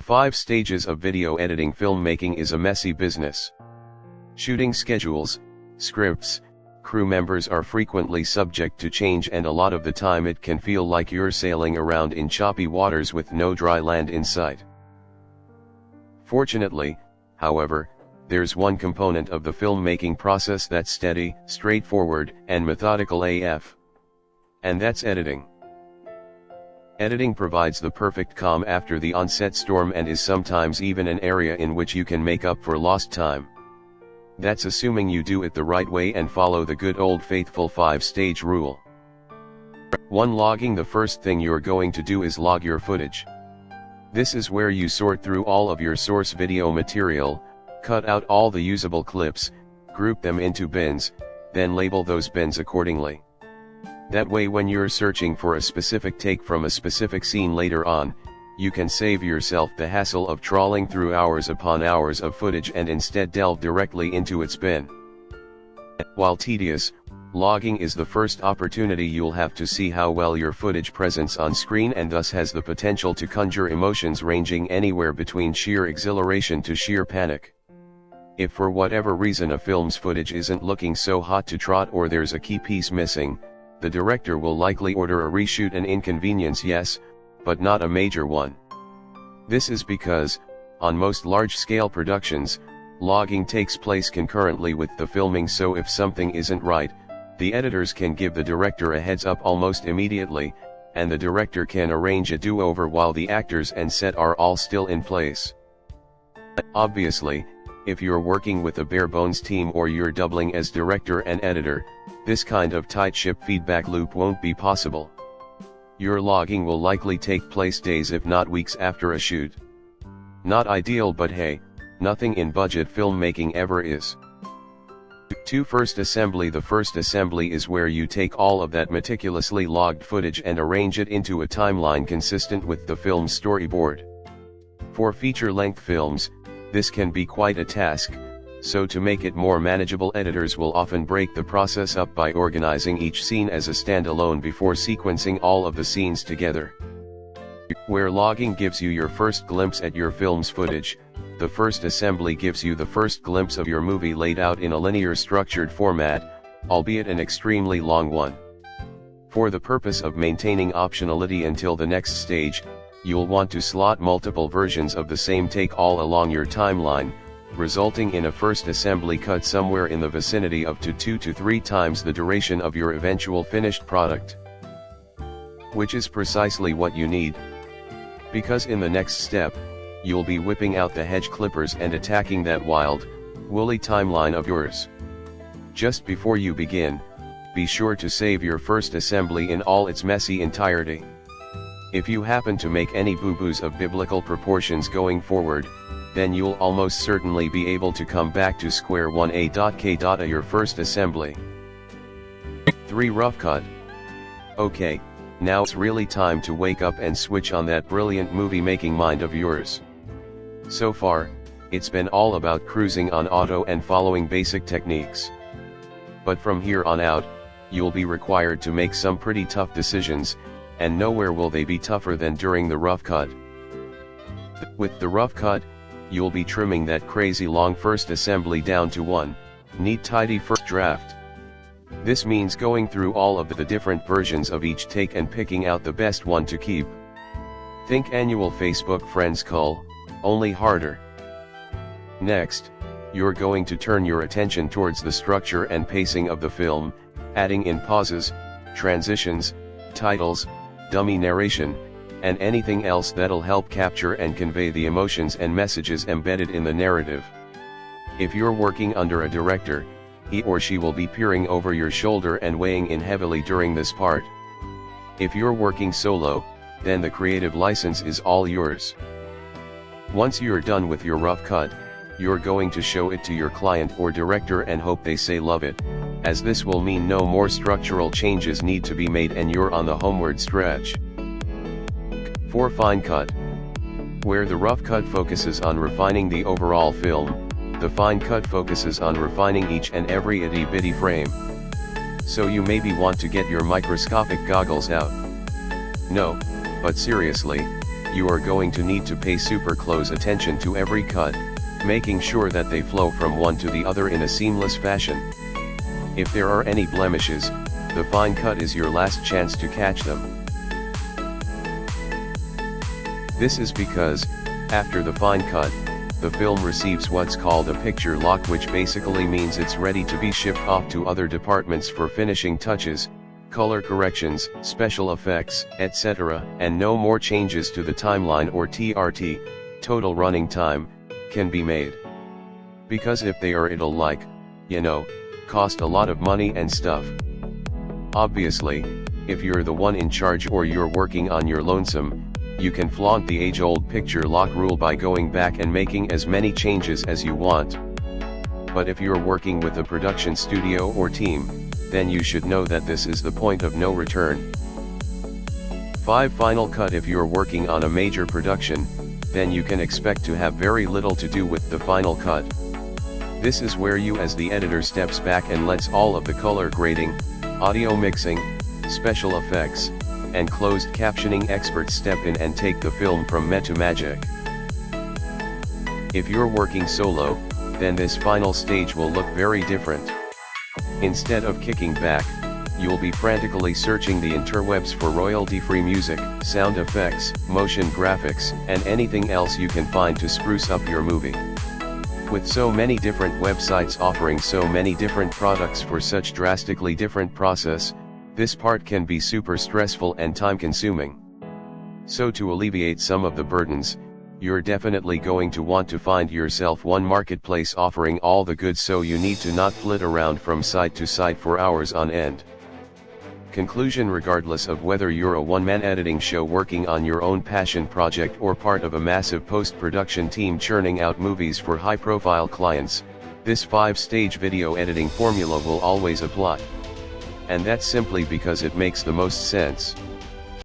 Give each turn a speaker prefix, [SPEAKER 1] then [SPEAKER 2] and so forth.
[SPEAKER 1] 5 stages of video editing. Filmmaking is a messy business. Shooting schedules, scripts, crew members are frequently subject to change, and a lot of the time it can feel like you're sailing around in choppy waters with no dry land in sight. Fortunately, however, there's one component of the filmmaking process that's steady, straightforward, and methodical AF. And that's editing. Editing provides the perfect calm after the on-set storm and is sometimes even an area in which you can make up for lost time. That's assuming you do it the right way and follow the good old faithful 5-stage rule. 1. Logging. The first thing you're going to do is log your footage. This is where you sort through all of your source video material, cut out all the usable clips, group them into bins, then label those bins accordingly. That way when you're searching for a specific take from a specific scene later on, you can save yourself the hassle of trawling through hours upon hours of footage and instead delve directly into its bin. While tedious, logging is the first opportunity you'll have to see how well your footage presents on screen, and thus has the potential to conjure emotions ranging anywhere between sheer exhilaration to sheer panic. If for whatever reason a film's footage isn't looking so hot to trot, or there's a key piece missing, the director will likely order a reshoot. An inconvenience, yes, but not a major one. This is because, on most large-scale productions, logging takes place concurrently with the filming, so if something isn't right, the editors can give the director a heads up almost immediately, and the director can arrange a do-over while the actors and set are all still in place. Obviously, if you're working with a bare-bones team or you're doubling as director and editor, this kind of tight ship feedback loop won't be possible. Your logging will likely take place days if not weeks after a shoot. Not ideal, but hey, nothing in budget filmmaking ever is. 2. First assembly. The first assembly is where you take all of that meticulously logged footage and arrange it into a timeline consistent with the film's storyboard. For feature-length films, this can be quite a task, so to make it more manageable, editors will often break the process up by organizing each scene as a standalone before sequencing all of the scenes together. Where logging gives you your first glimpse at your film's footage, the first assembly gives you the first glimpse of your movie laid out in a linear structured format, albeit an extremely long one. For the purpose of maintaining optionality until the next stage, you'll want to slot multiple versions of the same take all along your timeline, resulting in a first assembly cut somewhere in the vicinity of 2 to 3 times the duration of your eventual finished product. Which is precisely what you need. Because in the next step, you'll be whipping out the hedge clippers and attacking that wild, woolly timeline of yours. Just before you begin, be sure to save your first assembly in all its messy entirety. If you happen to make any boo-boos of biblical proportions going forward, then you'll almost certainly be able to come back to square one. A.K. your first assembly. 3. Rough cut. Okay, now it's really time to wake up and switch on that brilliant movie-making mind of yours. So far, it's been all about cruising on auto and following basic techniques. But from here on out, you'll be required to make some pretty tough decisions, and nowhere will they be tougher than during the rough cut. With the rough cut, you'll be trimming that crazy long first assembly down to one neat, tidy first draft. This means going through all of the different versions of each take and picking out the best one to keep. Think annual Facebook friends call, only harder. Next, you're going to turn your attention towards the structure and pacing of the film, adding in pauses, transitions, titles, dummy narration, and anything else that'll help capture and convey the emotions and messages embedded in the narrative. If you're working under a director, he or she will be peering over your shoulder and weighing in heavily during this part. If you're working solo, then the creative license is all yours. Once you're done with your rough cut, you're going to show it to your client or director and hope they say love it, as this will mean no more structural changes need to be made and you're on the homeward stretch. 4. Fine cut. Where the rough cut focuses on refining the overall film, the fine cut focuses on refining each and every itty-bitty frame. So you maybe want to get your microscopic goggles out. No, but seriously, you are going to need to pay super close attention to every cut, making sure that they flow from one to the other in a seamless fashion. If there are any blemishes, the fine cut is your last chance to catch them. This is because, after the fine cut, the film receives what's called a picture lock, which basically means it's ready to be shipped off to other departments for finishing touches, color corrections, special effects, etc., and no more changes to the timeline or TRT, total running time, can be made. Because if they are, it'll cost a lot of money and stuff. Obviously, if you're the one in charge or you're working on your lonesome, you can flaunt the age-old picture lock rule by going back and making as many changes as you want. But if you're working with a production studio or team, then you should know that this is the point of no return. 5. Final cut. If you're working on a major production, then you can expect to have very little to do with the final cut. This is where you as the editor steps back and lets all of the color grading, audio mixing, special effects, and closed captioning experts step in and take the film from meh to magic. If you're working solo, then this final stage will look very different. Instead of kicking back, you'll be frantically searching the interwebs for royalty-free music, sound effects, motion graphics, and anything else you can find to spruce up your movie. With so many different websites offering so many different products for such drastically different process, this part can be super stressful and time-consuming. So to alleviate some of the burdens, you're definitely going to want to find yourself one marketplace offering all the goods, so you need to not flit around from site to site for hours on end. Conclusion: regardless of whether you're a one-man editing show working on your own passion project or part of a massive post-production team churning out movies for high-profile clients, this 5-stage video editing formula will always apply. And that's simply because it makes the most sense.